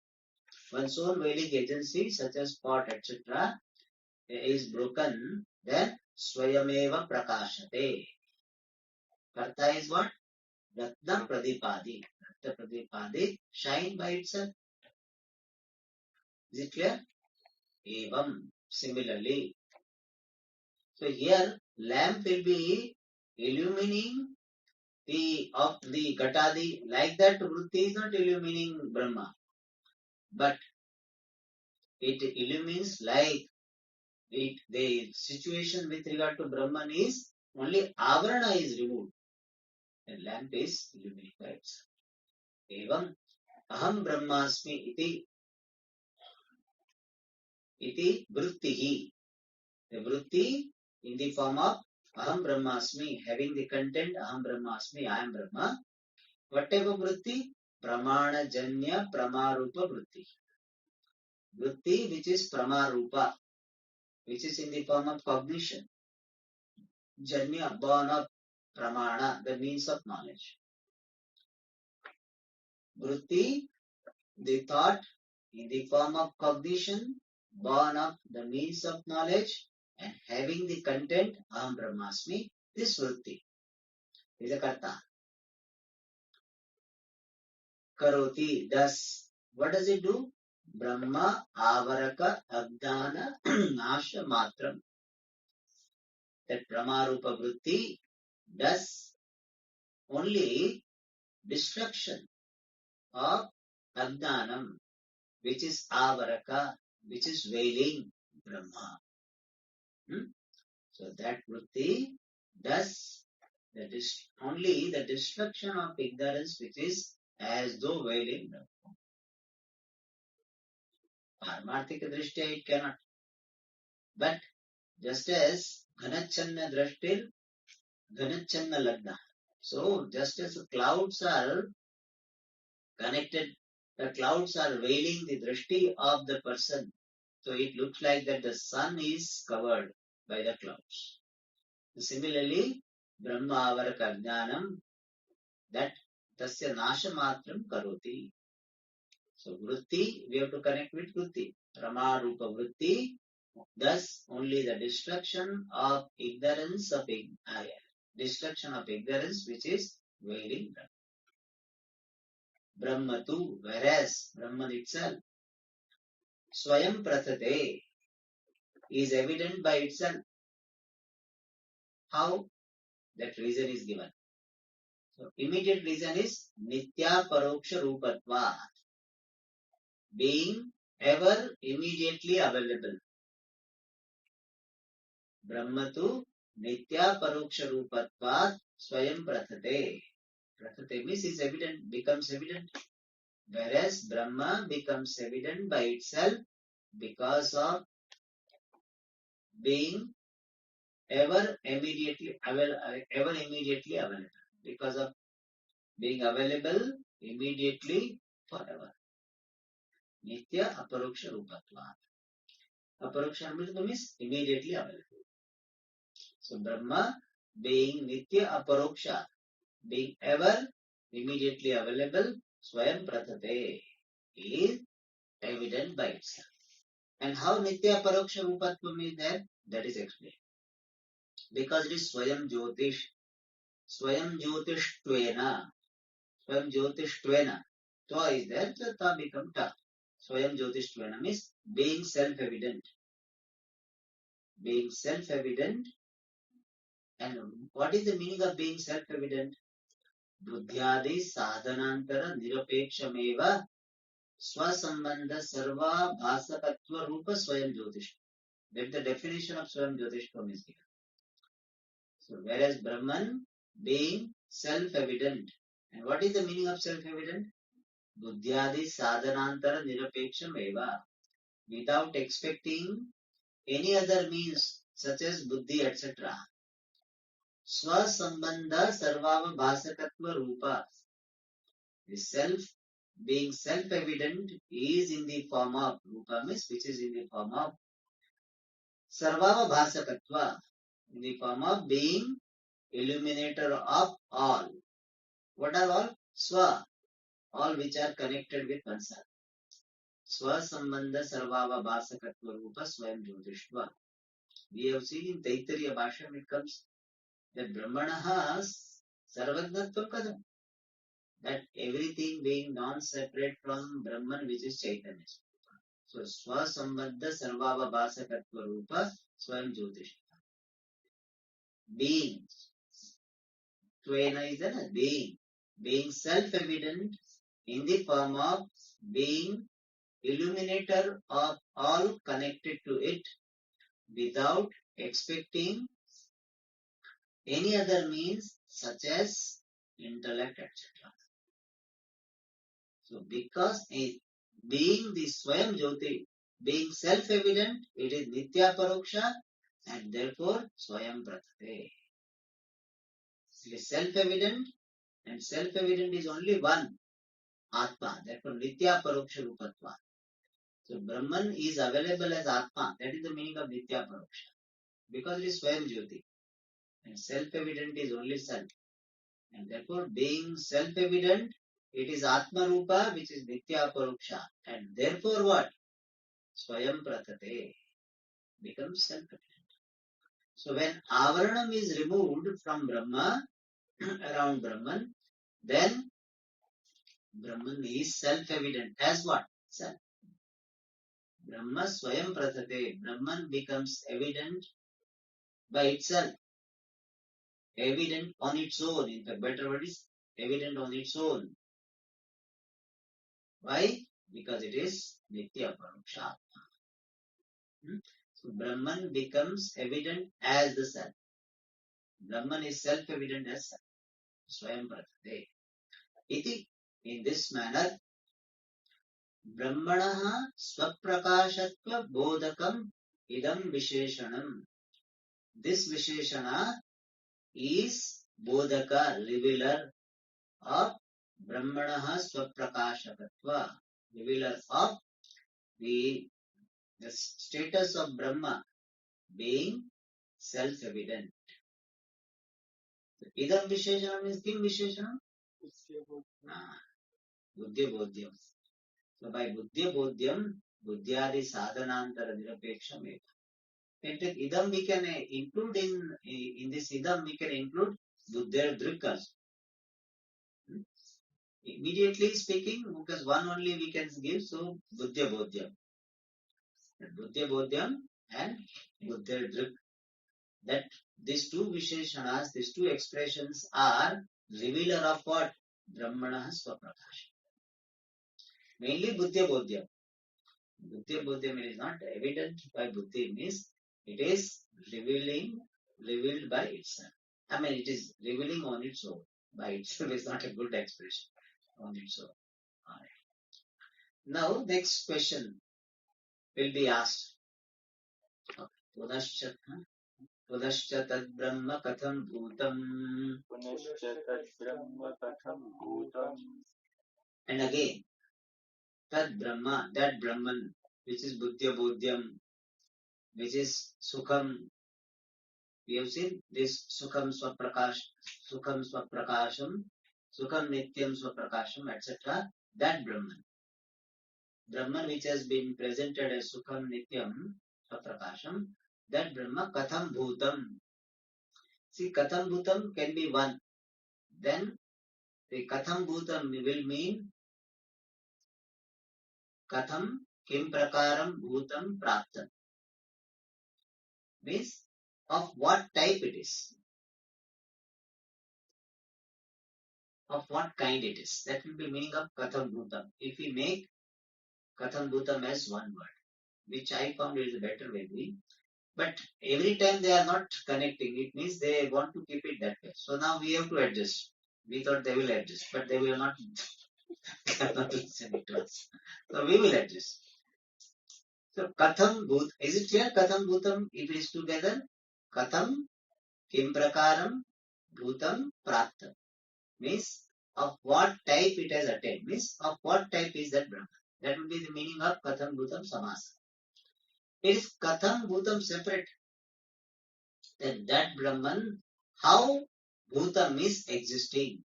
one's own veiling agency, such as pot, etc., is broken, then Swayameva Prakashate. Karta is what? Ratna Pradipadi. Ratna Pradipadi shine by itself. Is it clear? Evam. Similarly. So here lamp will be illumining the of the Ghatadi. Like that, Vritti is not illumining Brahma, but it illumines like it. The situation with regard to Brahman is only avarana is removed. The lamp is illuminating by itself. Evam aham brahmasmi iti vrittihi. The vritti in the form of aham brahmasmi, having the content aham brahmasmi, I am Brahma. What type of vritti? Pramana janya pramarupa vritti. Vritti which is pramarupa, which is in the form of cognition. Janya, born of pramana, the means of knowledge. Vritti, the thought in the form of cognition, born of the means of knowledge, and having the content aham brahmasmi, this vritti is a karta. Karoti, does. What does it do? Brahma avaraka abdana nasha matram. That pramarupa vritti does only destruction of abdanam, which is avaraka, which is veiling Brahma. So that vritti does only the destruction of ignorance, which is as though veiling Brahma. Parmarthika drishtiya it cannot. But just as Ghanachanna drashtir, Ghanachanna lagna. So just as the clouds are connected, the clouds are veiling the drishti of the person. So it looks like that the sun is covered by the clouds. Similarly, Brahma avaraka jnanam, that tasya nashamatram karoti. So vritti, we have to connect with vritti. Rama rupa vritti, thus only the destruction of ignorance of destruction of ignorance, which is veiling Brahma. Brahma tu, whereas Brahman itself, swayam pratate, is evident by itself. How? That reason is given. So immediate reason is nitya paroksha rupatva, being ever immediately available. Brahma tu nitya paroksha rupatva swayam pratate. Pratate means is evident, becomes evident. Whereas Brahma becomes evident by itself because of being ever immediately available. Because of being available immediately forever. Nitya aparoksha rupatva. Aparoksha means immediately available. So Brahma being nitya aparoksha, being ever immediately available, swayam pratate, is evident by itself. And how nitya aparoksha rupatvam is there? That is explained. Because it is swayam jyotishttvena. Swayam jyotishttvena. Ta is there, so ta become ta. Swayam jyotishttvena means being self-evident. Being self-evident. And what is the meaning of being self-evident? बुद्ध्यादि साधनांतर निरपेक्षमेव स्वसंबंध सर्वाभासकत्व रूप स्वयं ज्योतिष. That the definition of स्वयं ज्योतिषत्वम is given. So whereas Brahman being self-evident, and what is the meaning of self-evident? बुद्ध्यादि साधनांतर निरपेक्षमेव, without expecting any other means such as buddhi etc. Swasambandha sarvavabhasakatva rupa. The self being self-evident is in the form of rupa means which is in the form of sarvavabhasakatva, in the form of being illuminator of all. What are all? Swa, all which are connected with oneself. Swasambandha sarvavabhasakatva rupa swayam jyotishtva. We have seen in Taittiriya Bhasham it comes that Brahmanaha sarvajnatvam kadam. That everything being non-separate from Brahman, which is Chaitanya. So, Swasambandha Sarvavabhasakatva Rupa Swayam Jyotish. Being. Tvena is a being. Being self-evident in the form of being illuminator of all connected to it without expecting any other means such as intellect, etc. So, because being the Swayam Jyoti, being self-evident, it is Nitya Paroksha and therefore Swayam Pratate. It is self-evident and self-evident is only one Atma, therefore Nitya Paroksha Rupatva. So Brahman is available as Atma, that is the meaning of Nitya Paroksha. Because it is Swayam Jyoti and self-evident is only self. And therefore being self-evident, it is Atma Rupa which is Nitya Paroksha. And therefore what? Swayam Pratate becomes self-evident. So when Avaranam is removed from Brahma, around Brahman, then Brahman is self-evident. As what? Self. Brahma Swayam Pratate. Brahman becomes evident by itself. Evident on its own. In fact, better word is evident on its own. Why? Because it is Nitya Paroksha. So Brahman becomes evident as the self. Brahman is self-evident as self. Swayam Pratate. Iti. In this manner, Brahmanaha Swaprakashatva Bodhakam Idam Visheshanam. This Visheshana is Bodhaka, revealer of Brahmanaha Swaprakashakatva, revealer of the status of Brahma being self-evident. Idam Visheshana means Kim Visheshana? Buddhya Bodhyam. So by Buddhya Bodhyam, Buddhyadi Sadhanantara Nirapeksham eva. In fact, idam we can include in this idam we can include Buddha Drik also. Immediately speaking, because one only we can give, so Buddha Bodhyam. Buddha Bodhyam and Buddha Drik. That these two Visheshanas, these two expressions are revealer of what? Brahmana Swaprakash. Mainly Buddha Bodhyam. Buddha Bodhyam is not evident by Buddhi, means it is revealed by itself. I mean, it is revealing on its own. By itself is not a good expression. On its own. Alright. Now, next question will be asked. Pudascha tad brahma katham bhutam. Punascha tad brahma katham bhutam. And again, tad brahma, that Brahman, which is Buddhya Bodhyam, which is Sukham. We have seen this Sukham Swaprakasham, Sukham Nityam Swaprakasham, etc. That Brahman. Brahman which has been presented as Sukham Nityam Swaprakasham, that Brahma Katham Bhutam. See, Katham Bhutam can be one. Then the Katham Bhutam will mean Katham Kim Prakaram Bhutam Praptam. Means of what type it is. Of what kind it is. That will be meaning of Katham Bhutam. If we make Katham Bhutam as one word, which I found is a better way. But every time they are not connecting, it means they want to keep it that way. So now we have to adjust. We thought they will adjust, but they will not listen to us. So we will adjust. So Katham Bhut, is it clear? Katham Bhutam, if it is together, Katham Kim Prakaram Bhutam Praptam. Means of what type it has attained. Means of what type is that Brahman. That will be the meaning of Katham Bhutam Samasa. It is Katham Bhutam separate. Then that Brahman, how Bhutam is existing.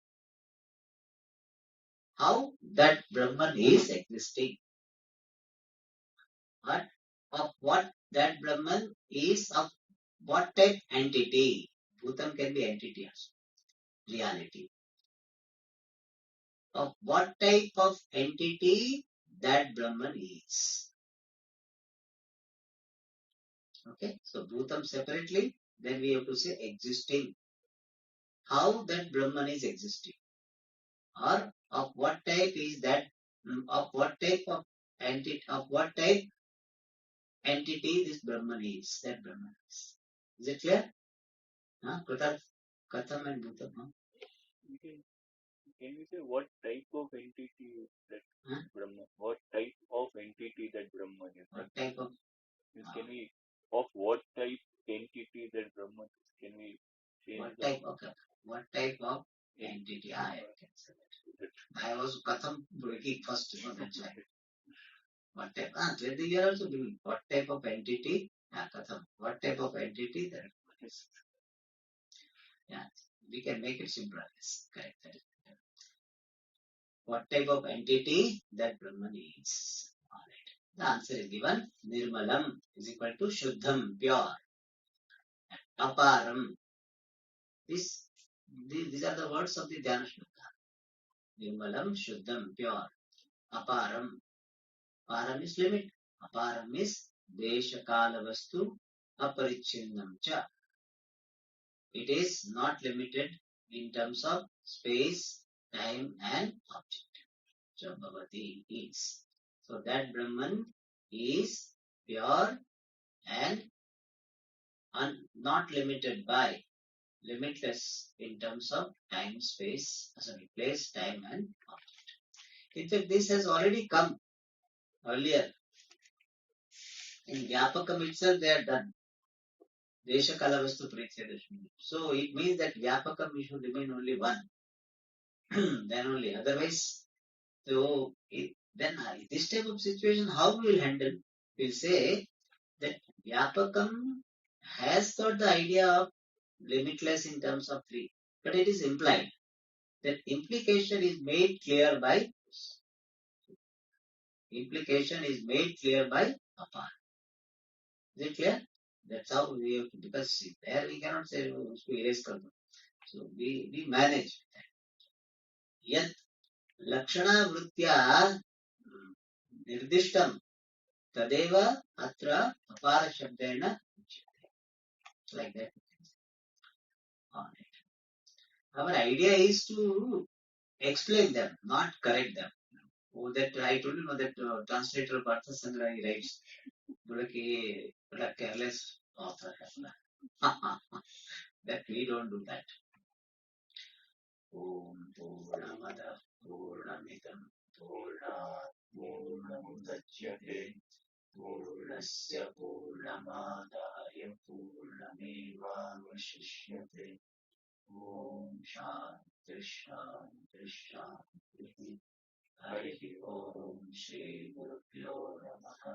How that Brahman is existing. But of what that Brahman is, of what type entity. Bhutam can be entity also. Reality. Of what type of entity that Brahman is. Okay, so Bhutam separately, then we have to say existing. How that Brahman is existing. Or of what type is that, of what type of entity, of what type entity this Brahman is, that Brahman is. Is it clear? Katham and Bhutam. Can you say what type of entity is that Brahman? What type of entity that Brahman is? What type of? Can we, of what type entity that Brahman is? Can we change what type of? What type of entity? I can say that. I was Katham breaking first, that's why. What type? We are also doing what type of entity? Katham. What type of entity that is? Yeah, we can make it simpler. Yes, correct. What type of entity that Brahman is? Alright. The answer is given. Nirmalam is equal to Shuddham, pure. Aparam. These are the words of the Dhyana Shloka. Nirmalam, Shuddham, pure. Aparam. Aparam is limit. Aparam is Desha Kala Vastu Aparichinnam cha. It is not limited in terms of space, time and object. So Bhavati is. So that Brahman is pure and not limited by, limitless in terms of time, space, place, time, and object. In fact, this has already come earlier. In Vyapakam itself, they are done. Desha Kala Vastu Pritya Dashmi. So it means that Vyapakam should remain only one. Then only. Otherwise, then this type of situation, how we will handle? We'll say that Vyapakam has got the idea of limitless in terms of three, but it is implied. That implication is made clear by apart. Is it clear? That's how we have to, because there we cannot say usko erase kar do. So we manage. Yat lakshana vritya nirdishtam tadeva atra apara shabdena like that. Our idea is to explain them, not correct them. Oh, that I told you that translator Partha Sangrahi writes, what a careless author. That we don't do that. Om Purnamada Purnamidam Purnat Purnamudachyate Purnasya Purnamadaya Purnamevavashishyate Om Shanti Shanti Shanti Hari Om Shri Gurubhyo Namaha.